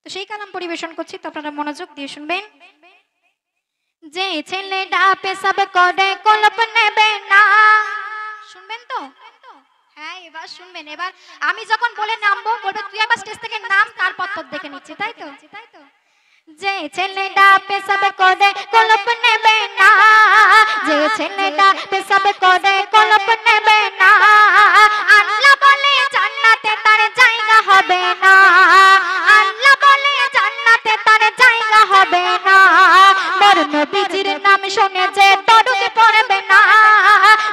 তো সেই কালাম পরিবেশন করছি, তো আপনারা মনোযোগ দিয়ে শুনবেন। যে ছেলেটা পেশাব করে কলপ নেবে না, শুনবেন তো? হ্যাঁ এবার শুনবেন। এবার আমি যখন বলে নামবো বলবে তুই একবার স্টেজ থেকে নাম, তারপর তোর দেখে নিচ্ছি, তাই তো? যে ছেলেটা পেশাব করে কলপ নেবে না, যে ছেলেটা পেশাব করে কলপ নেবে না, আল্লাহ বলে জান্নাতে তার জায়গা হবে না, আল্লাহ বলে জান্নাতে তার জায়গা হবে না। মোর নবীজির নাম শুনে যে দরুদ পড়বে না,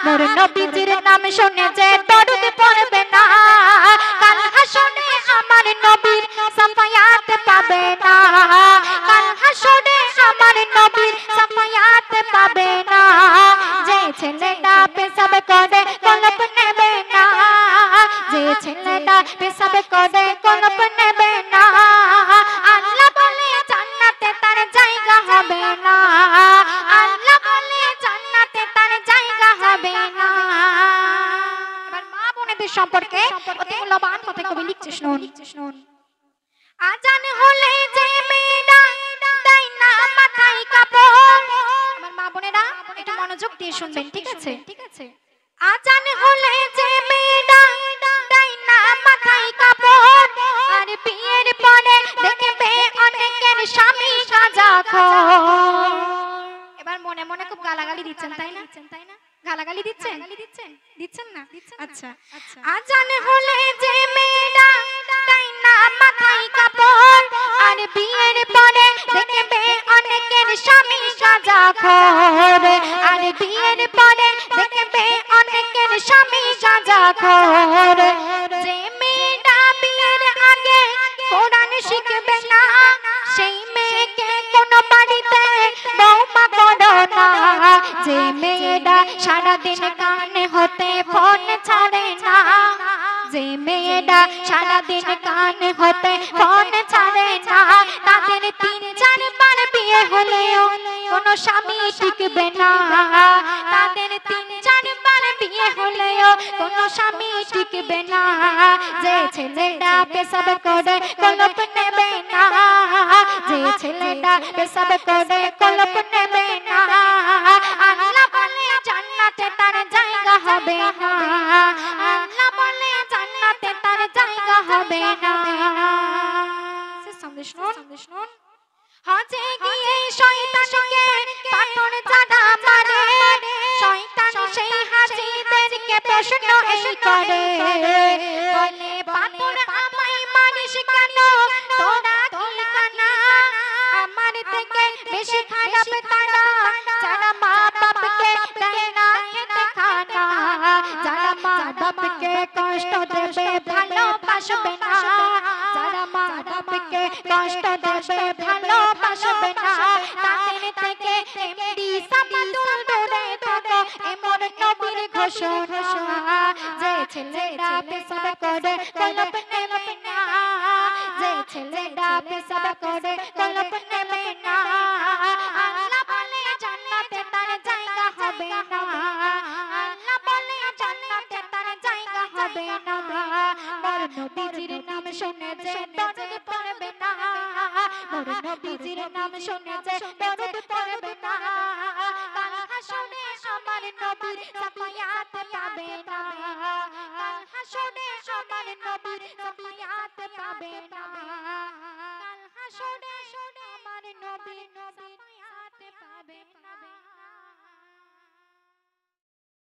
মোর নবীজির নাম শুনে যে দরুদ পড়বে না, কাল হাসরে আমার নবীর সাফায়াত পাবে না, কাল হাসরে আমার নবীর সাফায়াত পাবে না। যে ছেলেটা পেশাব করে কলপ নেবে না, যে ছেলেটা পেশাব করে কলপ নেবে না, আল্লাহ বলে জান্নাতে তার জায়গা হবে না, আল্লাহ বলে জান্নাতে তার জায়গা হবে না। এবার মা বোনেদের সম্পর্কে অতি মূল্যবান কথা কবি লিখছে, শুনুন। আজান হলে যে মেয়েরা দেয় না মাথায় কাপড়, আমার মা বোনেরা একটু মনোযোগ দিয়ে শুনবেন, ঠিক আছে? আজান হলে যে মেয়েরা দেয় না মাথায় কাপড়, আর বিয়ের পরে দেখবে অনেকের স্বামী গাঁজাখোর। এবার মনে মনে খুব গালাগালি দিচ্ছেন, তাই না? গালাগালি দিচ্ছেন না? আচ্ছা। আজান হলে যে মেয়েরা দেয় না মাথায় কাপড়, আর বিয়ের পরে দেখবে অনেকের স্বামী গাঁজাখোর, আর বিয়ের পরে দেখবে অনেকের স্বামী গাঁজাখোর। যে মেয়েটা বিয়ের আগে কোরআন শিখবে না, সেই মেয়েকে কোন বাড়িতে বৌমা করো না। যে মেয়েটা সারাদিন কানে হতে ফোন ছাড়ে না, যে মেয়েটা সারাদিন কানে হতে ফোন ছাড়ে না, তাদের ৩-৪ বার বিয়ে হলেও কোন স্বামী টিকবে না, তাদের ৩-৪ বার বিয়ে হলেও কোন স্বামী টিকবে না। যে ছেলেটা পেশাব করে কলপ নেবে না, যে ছেলেটা পেশাব করে কলপ নেবে না, আল্লাহ বলে জান্নাতে তার জায়গা হবে না, আল্লাহ বলে জান্নাতে তার জায়গা হবে না। শুনুন। হজে গিয়ে শয়তানকে পাথর যারা মারে, শয়তান সেই হাজিদেরকে প্রশ্ন এই করে, বলে পাথর আমায় মারিস কেন, তোরা কি কানা? আমার থেকে বেশি খারাপ তারা যারা মা বাপকে দেয় না খেতে খানা, যারা মা বাপকে কষ্ট দেবে ভালোবাসবে না, যারা মা বাপকে কষ্ট দেবে ভালোবাসবে না, তাদের থেকে এমডি সামাদুল দূরে থাকো, এমন নবীর ঘোষণা। যে ছেলেরা পেশাব করে কলপ নেবে না, যে ছেলেরা পেশাব করে কলপ নেবে না, আল্লাহ বলে জান্নাতে তার জায়গা হবে না, আল্লাহ বলে জান্নাতে তার জায়গা হবে না। মোর নবীজির নাম শুনে যে দরুদ পড়বে না, মোর নবীজির নাম শুনে যে দরুদ পড়বে না, কাল হাসরে আমার নবীর সাফায়াত পাবে না, কাল হাসরে আমার নবীর সাফায়াত পাবে না, কাল হাসরে আমার নবীর সাফায়াত পাবে না।